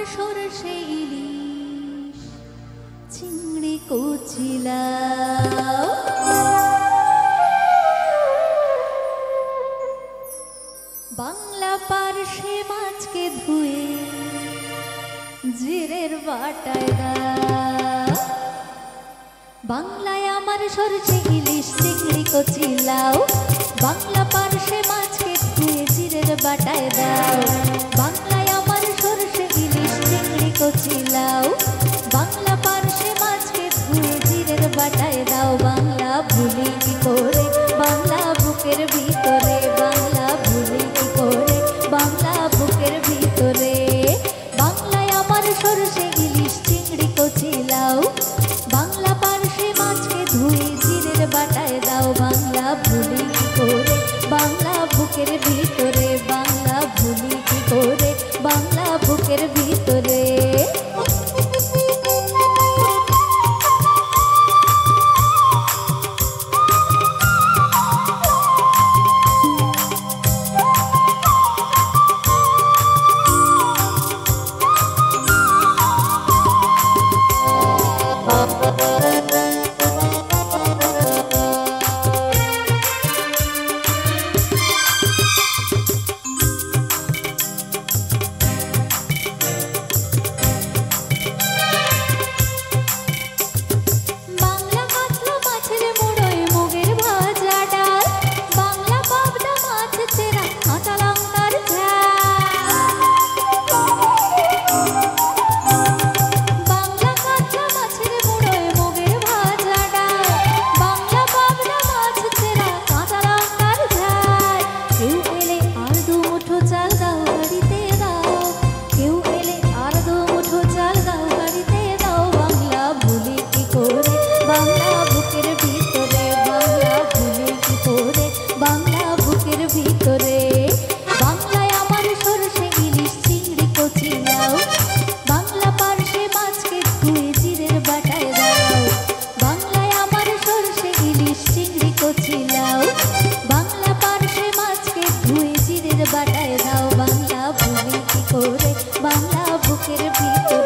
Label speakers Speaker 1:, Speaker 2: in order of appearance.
Speaker 1: সরষে ইলিশ চিংড়ি কুচিলাও বাংলা পার্শে মাছকে ধুয়ে জিরের বাটায় দাও বাংলায় আমার সরষে ইলিশ চিংড়ি কুচিলাও বাংলা পার্শে মাছকে ধুয়ে জিরের বাটায় দাও বাংলায় আমার সরষে ইলিশ চিংড়ি কুচিলাও বাংলা পার্শে মাছকে ধুয়ে জিরের বাটায় দাও বাংলা ভুলি কি করে বাংলা বুকের ভিতরে বাংলা ভুলি কি করে বাংলা বুকের ভিতরে বাংলায় আমার সরষে ইলিশ চিংড়ি কুচিলাও বাংলা পার্শে মাছকে ধুয়ে জিরের বাটায় দাও বাংলা ভুলি কি করে বাংলা বুকের ভিতরে বাংলা ভুলি কি করে বাংলা বুকের ভিতরে বাটায় দাও বাংলা ভুলি কি করে বাংলা বুকের ভিতরে